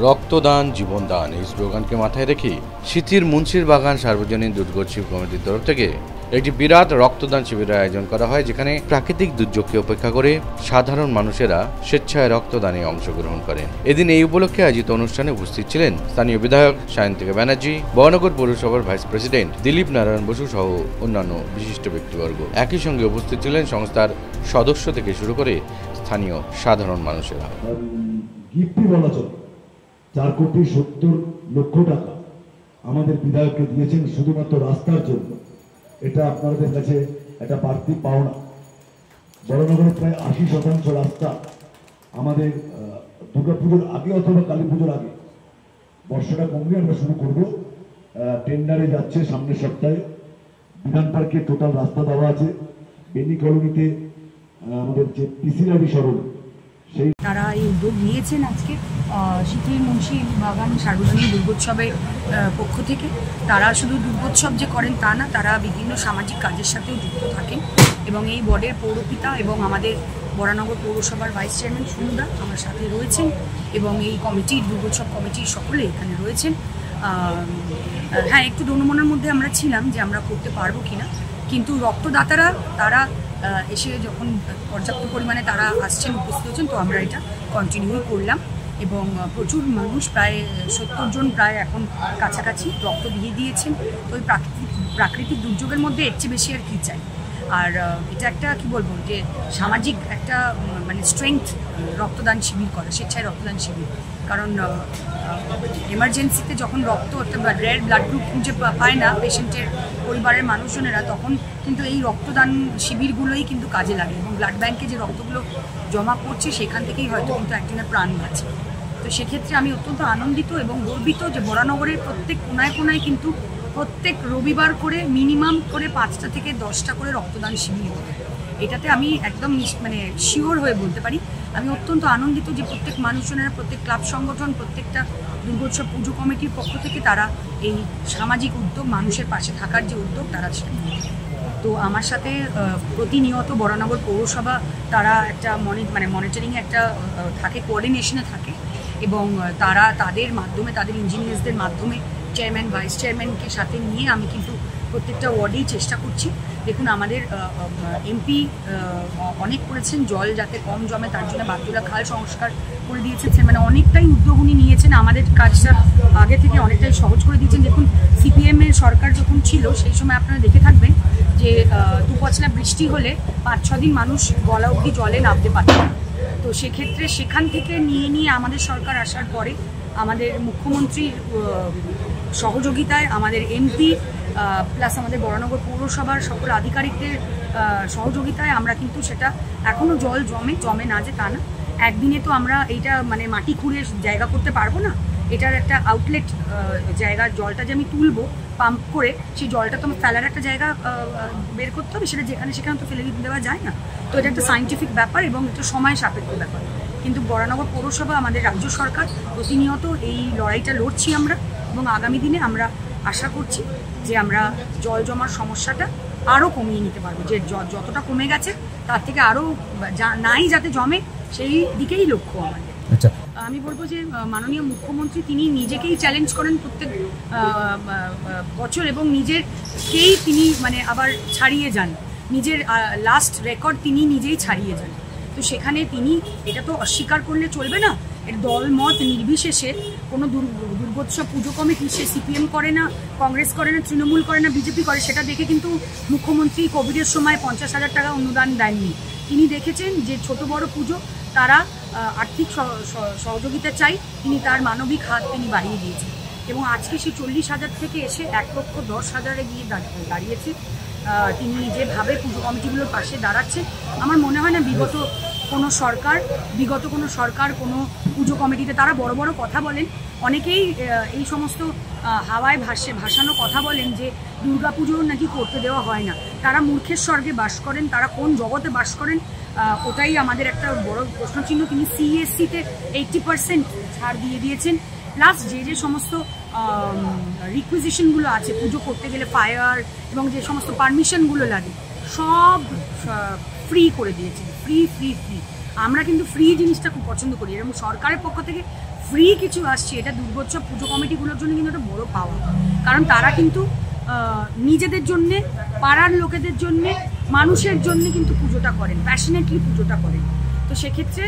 রক্তদান জীবনদান এই স্লোগানকে মাথায় রেখে সিথির মুন্সির বাগান সার্বজনীন দুর্গোৎসব কমিটির তরফ থেকে একটি বিরাট রক্তদান শিবিরের আয়োজন করা হয়, যেখানে প্রাকৃতিক দুর্যোগকে উপেক্ষা করে সাধারণ মানুষেরা স্বেচ্ছায় রক্তদানে অংশগ্রহণ করেন। এদিন এই উপলক্ষে আয়োজিত অনুষ্ঠানে উপস্থিত ছিলেন স্থানীয় বিধায়ক সায়ন্তিকা ব্যানার্জি, বরানগর পৌরসভার ভাইস প্রেসিডেন্ট দিলীপ নারায়ণ বসু সহ অন্যান্য বিশিষ্ট ব্যক্তিবর্গ। একই সঙ্গে উপস্থিত ছিলেন সংস্থার সদস্য থেকে শুরু করে স্থানীয় সাধারণ মানুষেরা। 4,70,00,000 টাকা আমাদের বিধায়ককে দিয়েছেন শুধুমাত্র রাস্তার জন্য। এটা আপনাদের কাছে একটা বাড়তি পাওনা। বরানগরের প্রায় 80% রাস্তা আমাদের দুর্গাপুজোর আগে অথবা কালী পুজোর আগে, বর্ষাটা কমলে আমরা শুরু করব। টেন্ডারে যাচ্ছে সামনের সপ্তাহে। বিধান পার্কে টোটাল রাস্তা দেওয়া আছে। বেনি কলোনিতে আমাদের যে পিসিরাবি সড়ক, সেই তারা এই উদ্যোগ নিয়েছেন আজকে সিথির মুন্সি বাগান সার্বজনীন দুর্গোৎসবের পক্ষ থেকে। তারা শুধু দুর্গোৎসব যে করেন তা না, তারা বিভিন্ন সামাজিক কাজের সাথেও যুক্ত থাকেন এবং এই ওয়ার্ডের পৌরপিতা এবং আমাদের বরানগর পৌরসভার ভাইস চেয়ারম্যান সুনুদা আমার সাথে রয়েছেন এবং এই কমিটির দুর্গোৎসব কমিটির সকলে এখানে রয়েছেন। হ্যাঁ, একটু দোনমনের মধ্যে আমরা ছিলাম যে আমরা করতে পারবো কিনা, কিন্তু রক্তদাতারা তারা এসে যখন পর্যাপ্ত পরিমাণে তারা আসছেন, উপস্থিত হচ্ছেন, তো আমরা এটা কন্টিনিউ করলাম এবং প্রচুর মানুষ, প্রায় 70 জন প্রায় এখন কাছাকাছি রক্ত দিয়ে দিয়েছেন। তো ওই প্রাকৃতিক দুর্যোগের মধ্যে এর চেয়ে বেশি আর কী চাই। আর এটা একটা কি বলবো যে সামাজিক একটা মানে স্ট্রেংথ রক্তদান শিবির করে, স্বেচ্ছায় রক্তদান শিবির। কারণ এমার্জেন্সিতে যখন রক্ত রেড ব্লাড গ্রুপ খুঁজে পায় না পেশেন্টের পরিবারের মানুষজনেরা, তখন কিন্তু এই রক্তদান শিবিরগুলোই কিন্তু কাজে লাগে এবং ব্লাড ব্যাংকে যে রক্তগুলো জমা পড়ছে সেখান থেকেই হয়তো কিন্তু একজনের প্রাণ বাঁচে। তো সেক্ষেত্রে আমি অত্যন্ত আনন্দিত এবং গর্বিত যে বরানগরের প্রত্যেক কোনায় কোনায় কিন্তু প্রত্যেক রবিবার করে মিনিমাম করে 5টা থেকে 10টা করে রক্তদান শিবির হয়। এটাতে আমি একদম মানে শিওর হয়ে বলতে পারি, আমি অত্যন্ত আনন্দিত যে প্রত্যেক মানুষজনেরা, প্রত্যেক ক্লাব সংগঠন, প্রত্যেকটা দুর্গোৎসব পুজো কমিটির পক্ষ থেকে তারা এই সামাজিক উদ্যোগ, মানুষের পাশে থাকার যে উদ্যোগ, তারা সেটা নিয়ে। তো আমার সাথে প্রতিনিয়ত বরানগর পৌরসভা তারা একটা মনিটরিংয়ে একটা থাকে, কোঅর্ডিনেশনে থাকে এবং তারা তাদের মাধ্যমে, তাদের ইঞ্জিনিয়ার্সদের মাধ্যমে চেয়ারম্যান, ভাইস চেয়ারম্যানকে সাথে নিয়ে আমি কিন্তু প্রত্যেকটা ওয়ার্ডেই চেষ্টা করছি। দেখুন, আমাদের এমপি অনেক করেছেন জল যাতে কম জমে, তার জন্য বাগদুলা খাল সংস্কার করে দিয়েছেন। মানে অনেকটাই উদ্যোগ উনি নিয়েছেন, আমাদের কাজটা আগে থেকে অনেকটাই সহজ করে দিয়েছেন। দেখুন, সিপিএমের সরকার যখন ছিল সেই সময় আপনারা দেখে থাকবেন যে দুপছলা বৃষ্টি হলে 5-6 দিন মানুষ গলা অবধি জলে নামতে পারত। তো সেক্ষেত্রে সেখান থেকে নিয়ে আমাদের সরকার আসার পরে আমাদের মুখ্যমন্ত্রীর সহযোগিতায়, আমাদের এমপি প্লাস আমাদের বরানগর পৌরসভার সকল আধিকারিকদের সহযোগিতায় আমরা কিন্তু সেটা এখনও জল জমে না যে তা না। একদিনে তো আমরা এইটা মানে মাটি খুঁড়ে জায়গা করতে পারবো না। এটার একটা আউটলেট জায়গা, জলটা যে আমি তুলবো পাম্প করে, সেই জলটা তো আমার ফেলার একটা জায়গা বের করতে হবে, সেটা যেখানে সেখানে তো ফেলে দেওয়া যায় না। তো এটা একটা সায়েন্টিফিক ব্যাপার এবং একটা সময় সাপেক্ষ ব্যাপার। কিন্তু বরানগর পৌরসভা, আমাদের রাজ্য সরকার প্রতিনিয়ত এই লড়াইটা লড়ছি আমরা এবং আগামী দিনে আমরা আশা করছি যে আমরা জল জমার সমস্যাটা আরও কমিয়ে নিতে পারবো। যে যতটা কমে গেছে তার থেকে আরও নাই যাতে জমে, সেই দিকেই লক্ষ্য আমাদের। আচ্ছা, আমি বলবো যে মাননীয় মুখ্যমন্ত্রী তিনি নিজেকেই চ্যালেঞ্জ করেন প্রত্যেক বছর এবং নিজেরকেই তিনি মানে আবার ছাড়িয়ে যান, নিজের লাস্ট রেকর্ড তিনি নিজেই ছাড়িয়ে যান। তো সেখানে তিনি এটা তো অস্বীকার করলে চলবে না। এর দলমত নির্বিশেষে কোনো দুর্গোৎসব পুজো কমিটি, সে সিপিএম করে না, কংগ্রেস করে না, তৃণমূল করে না, বিজেপি করে, সেটা দেখে কিন্তু মুখ্যমন্ত্রী কোভিডের সময় 50,000 টাকা অনুদান দেননি। তিনি দেখেছেন যে ছোট বড় পুজো তারা আর্থিক সহযোগিতা চাই, তিনি তার মানবিক হাত তিনি বাড়িয়ে দিয়েছেন এবং আজকে সেই 40,000 থেকে এসে 1,10,000-এ গিয়ে দাঁড়িয়েছে। তিনি যেভাবে পুজো কমিটিগুলোর পাশে দাঁড়াচ্ছে, আমার মনে হয় না বিগত কোনো সরকার কোনো পুজো কমিটিতে, তারা বড় বড় কথা বলেন, অনেকেই এই সমস্ত হাওয়ায় ভাসানো কথা বলেন যে দুর্গাপুজো নাকি করতে দেওয়া হয় না। তারা মূর্খের স্বর্গে বাস করেন, তারা কোন জগতে বাস করেন, ওটাই আমাদের একটা বড় প্রশ্নচিহ্ন। তিনি সিএসসিতে 80% ছাড় দিয়ে দিয়েছেন, প্লাস যে সমস্ত রিকুইজিশনগুলো আছে পুজো করতে গেলে, ফায়ার এবং যে সমস্ত পারমিশনগুলো লাগে সব ফ্রি করে দিয়েছেন। ফ্রি। আমরা কিন্তু ফ্রি জিনিসটা খুব পছন্দ করি এবং সরকারের পক্ষ থেকে ফ্রি কিছু আসছে, এটা দুর্গোৎসব পুজো কমিটিগুলোর জন্য কিন্তু একটা বড় পাওয়া। কারণ তারা কিন্তু নিজেদের জন্যে, পাড়ার লোকেদের জন্যে, মানুষের জন্যে কিন্তু পুজোটা করেন, প্যাশনেটলি পুজোটা করেন। তো সেক্ষেত্রে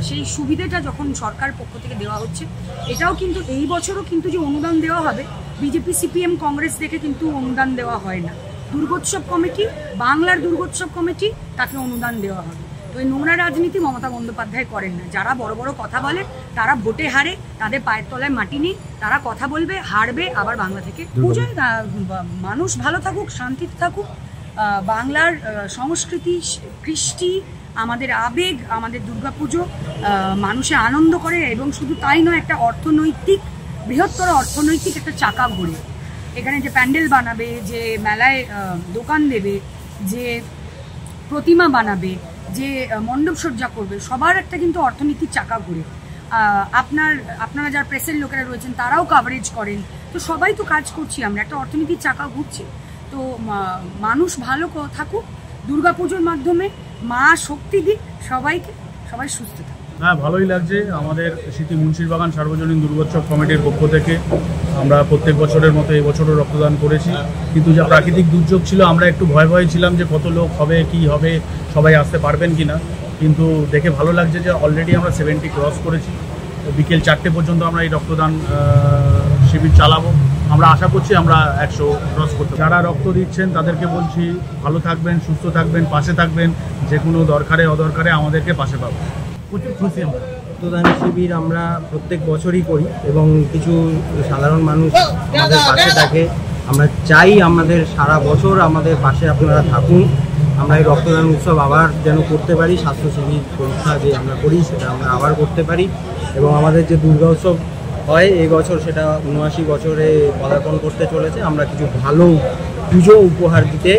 সেই সুবিধাটা যখন সরকার পক্ষ থেকে দেওয়া হচ্ছে, এটাও কিন্তু এই বছরও কিন্তু যে অনুদান দেওয়া হবে, বিজেপি সিপিএম কংগ্রেস দেখে কিন্তু অনুদান দেওয়া হয় না। দুর্গোৎসব কমিটি, বাংলার দুর্গোৎসব কমিটি, তাকে অনুদান দেওয়া হবে। তো এই নোংরা রাজনীতি মমতা বন্দ্যোপাধ্যায় করেন না। যারা বড় বড় কথা বলে তারা ভোটে হারে, তাদের পায়ের তলায় মাটি নেই, তারা কথা বলবে, হারবে, আবার বাংলা থেকে পুজোয় মানুষ ভালো থাকুক, শান্তিতে থাকুক। বাংলার সংস্কৃতি, কৃষ্টি, আমাদের আবেগ, আমাদের দুর্গাপুজো মানুষে আনন্দ করে, এবং শুধু তাই নয়, একটা অর্থনৈতিক, বৃহত্তর অর্থনৈতিক একটা চাকা ঘোরে। এখানে যে প্যান্ডেল বানাবে, যে মেলায় দোকান দেবে, যে প্রতিমা বানাবে, যে মণ্ডপ সজ্জা করবে, সবার একটা কিন্তু অর্থনীতির চাকা ঘুরে। আপনারা যারা প্রেসের লোকেরা রয়েছেন তারাও কাভারেজ করেন, তো সবাই তো কাজ করছি, আমরা একটা অর্থনীতির চাকা ঘুরছে। তো মানুষ ভালো থাকুক, দুর্গাপুজোর মাধ্যমে মা শক্তি দিক সবাইকে, সবাই সুস্থ থাকুক। হ্যাঁ, ভালোই লাগছে। আমাদের সিটি মুন্সির বাগান সার্বজনীন দুর্গোৎসব কমিটির পক্ষ থেকে আমরা প্রত্যেক বছরের মতো এই বছরও রক্তদান করেছি। কিন্তু যা প্রাকৃতিক দুর্যোগ ছিল, আমরা একটু ভয়ে ছিলাম যে কত লোক হবে, কি হবে, সবাই আসতে পারবেন কি না। কিন্তু দেখে ভালো লাগছে যে অলরেডি আমরা 70 ক্রস করেছি। বিকেল 4টে পর্যন্ত আমরা এই রক্তদান শিবির চালাবো। আমরা আশা করছি আমরা 100 ক্রস করতে। যারা রক্ত দিচ্ছেন তাদেরকে বলছি, ভালো থাকবেন, সুস্থ থাকবেন, পাশে থাকবেন, যে কোনো দরকারে অদরকারে আমাদেরকে পাশে পাবেন। প্রচুর খুশি আমরা। রক্তদান শিবির আমরা প্রত্যেক বছরই করি এবং কিছু সাধারণ মানুষ আমাদের পাশে থাকে। আমরা চাই আমাদের সারা বছর আমাদের পাশে আপনারা থাকুন। আমরা এই রক্তদান উৎসব আবার যেন করতে পারি, স্বাস্থ্য শিবির পরীক্ষা যে আমরা করি সেটা আমরা আবার করতে পারি, এবং আমাদের যে দুর্গা উৎসব হয় এই বছর সেটা 79 বছরে পদার্পণ করতে চলেছে। আমরা কিছু ভালো পুজো উপহার দিতে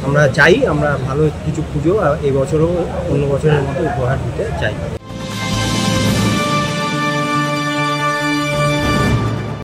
আমরা চাই, আমরা ভালো কিছু পুজো এই বছরও অন্য বছরের মতো উপহার দিতে চাই।